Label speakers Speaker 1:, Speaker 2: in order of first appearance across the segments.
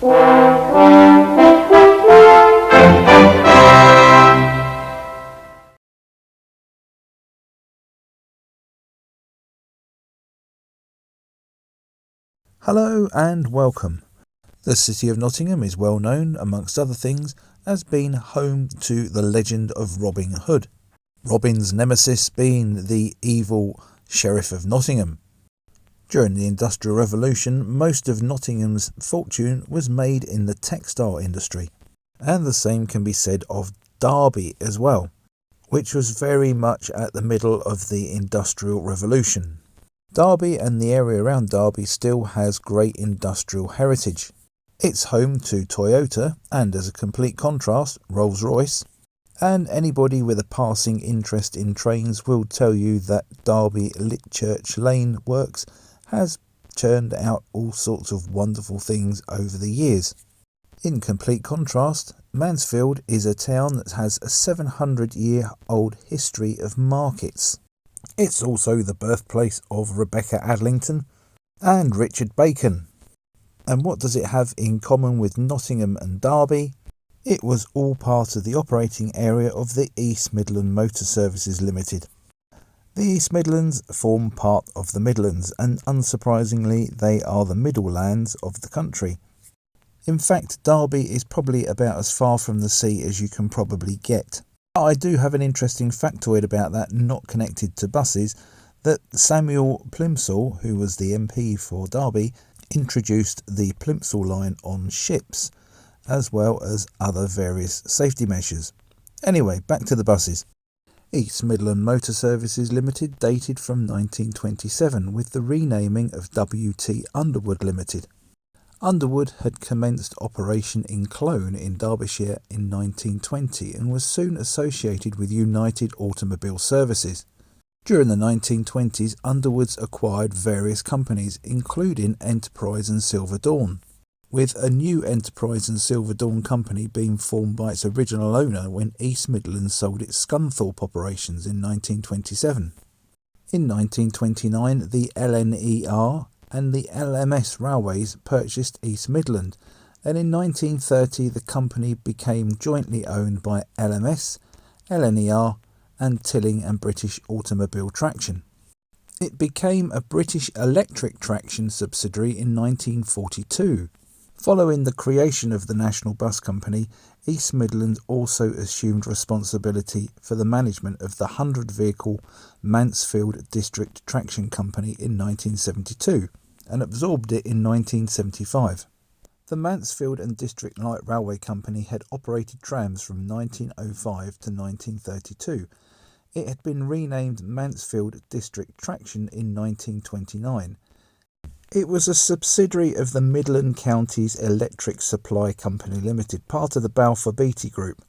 Speaker 1: Hello and welcome. The city of Nottingham is well known, amongst other things, as being home to the legend of Robin Hood, Robin's nemesis being the evil Sheriff of Nottingham. During the Industrial Revolution, most of Nottingham's fortune was made in the textile industry, and the same can be said of Derby as well, which was very much at the middle of the Industrial Revolution. Derby and the area around Derby still has great industrial heritage. It's home to Toyota and, as a complete contrast, Rolls-Royce, and anybody with a passing interest in trains will tell you that Derby Litchurch Lane Works has churned out all sorts of wonderful things over the years. In complete contrast, Mansfield is a town that has a 700-year-old history of markets. It's also the birthplace of Rebecca Adlington and Richard Bacon. And what does it have in common with Nottingham and Derby? It was all part of the operating area of the East Midland Motor Services Limited. The East Midlands form part of the Midlands, and unsurprisingly they are the middle lands of the country. In fact, Derby is probably about as far from the sea as you can probably get. I do have an interesting factoid about that, not connected to buses, that Samuel Plimsoll, who was the MP for Derby, introduced the Plimsoll line on ships, as well as other various safety measures. Anyway, back to the buses. East Midland Motor Services Limited dated from 1927 with the renaming of WT Underwood Limited. Underwood had commenced operation in Clone in Derbyshire in 1920 and was soon associated with United Automobile Services. During the 1920s, Underwoods acquired various companies, including Enterprise and Silver Dawn, with a new Enterprise and Silver Dawn company being formed by its original owner when East Midland sold its Scunthorpe operations in 1927. In 1929, the LNER and the LMS Railways purchased East Midland, and in 1930 the company became jointly owned by LMS, LNER and Tilling and British Automobile Traction. It became a British Electric Traction subsidiary in 1942. Following the creation of the National Bus Company, East Midland also assumed responsibility for the management of the 100-vehicle Mansfield District Traction Company in 1972 and absorbed it in 1975. The Mansfield and District Light Railway Company had operated trams from 1905 to 1932. It had been renamed Mansfield District Traction in 1929. It was a subsidiary of the Midland Counties Electric Supply Company Limited, part of the Balfour Beatty Group,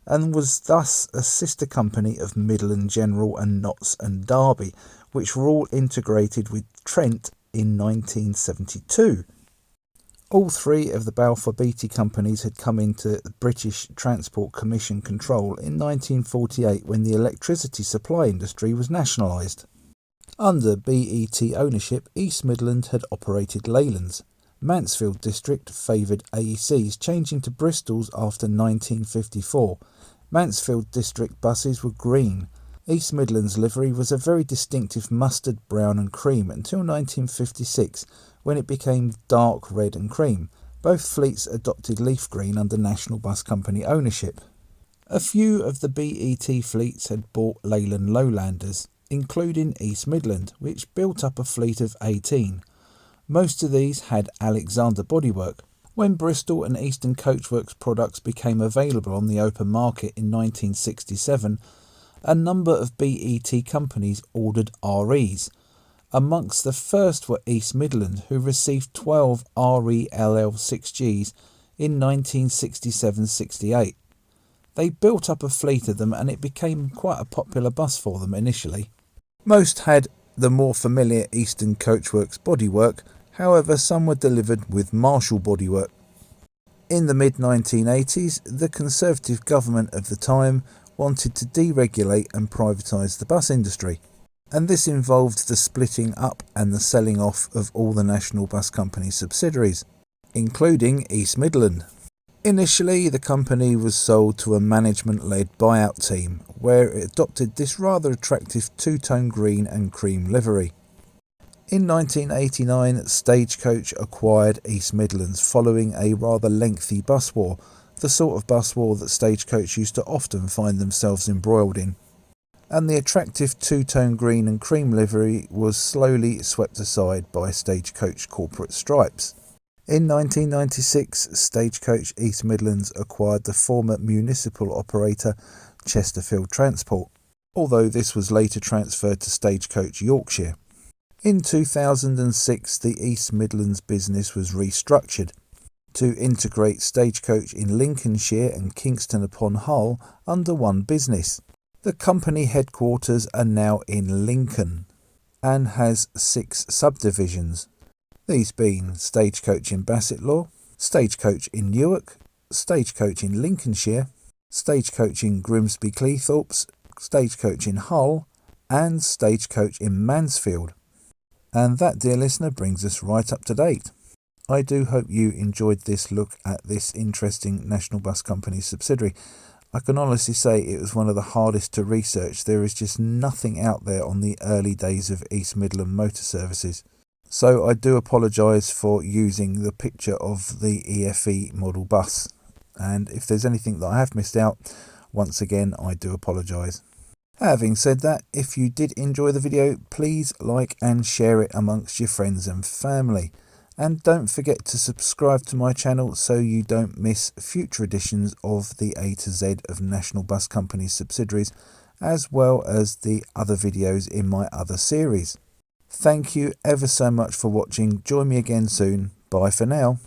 Speaker 1: and was thus a sister company of Midland General and Notts and Derby, which were all integrated with Trent in 1972. All three of the Balfour Beatty companies had come into the British Transport Commission control in 1948 when the electricity supply industry was nationalised. Under BET ownership, East Midland had operated Leylands. Mansfield District favoured AECs, changing to Bristols after 1954. Mansfield District buses were green. East Midland's livery was a very distinctive mustard, brown and cream until 1956, when it became dark red and cream. Both fleets adopted leaf green under National Bus Company ownership. A few of the BET fleets had bought Leyland Lowlanders, including East Midland, which built up a fleet of 18. Most of these had Alexander bodywork. When Bristol and Eastern Coachworks products became available on the open market in 1967, a number of BET companies ordered REs. Amongst the first were East Midland, who received 12 RELL6Gs in 1967-68. They built up a fleet of them and it became quite a popular bus for them initially. Most had the more familiar Eastern Coachworks bodywork, however some were delivered with Marshall bodywork. In the mid-1980s, the Conservative government of the time wanted to deregulate and privatise the bus industry, and this involved the splitting up and the selling off of all the National Bus Company subsidiaries. including East Midland. Initially, the company was sold to a management-led buyout team, where it adopted this rather attractive two-tone green and cream livery. In 1989, Stagecoach acquired East Midlands following a rather lengthy bus war, the sort of bus war that Stagecoach used to often find themselves embroiled in. And the attractive two-tone green and cream livery was slowly swept aside by Stagecoach corporate stripes. In 1996, Stagecoach East Midlands acquired the former municipal operator Chesterfield Transport, although this was later transferred to Stagecoach Yorkshire. In 2006, the East Midlands business was restructured to integrate Stagecoach in Lincolnshire and Kingston upon Hull under one business. The company headquarters are now in Lincoln and has 6 subdivisions, these being Stagecoach in Bassetlaw, Stagecoach in Newark, Stagecoach in Lincolnshire, Stagecoach in Grimsby Cleethorpes, Stagecoach in Hull, and Stagecoach in Mansfield. And that, dear listener, brings us right up to date. I do hope you enjoyed this look at this interesting National Bus Company subsidiary. I can honestly say it was one of the hardest to research. There is just nothing out there on the early days of East Midland Motor Services. So I do apologise for using the picture of the EFE model bus. And if there's anything that I have missed out, once again, I do apologise. Having said that, if you did enjoy the video, please like and share it amongst your friends and family. And don't forget to subscribe to my channel so you don't miss future editions of the A to Z of National Bus Company subsidiaries, as well as the other videos in my other series. Thank you ever so much for watching. Join me again soon. Bye for now.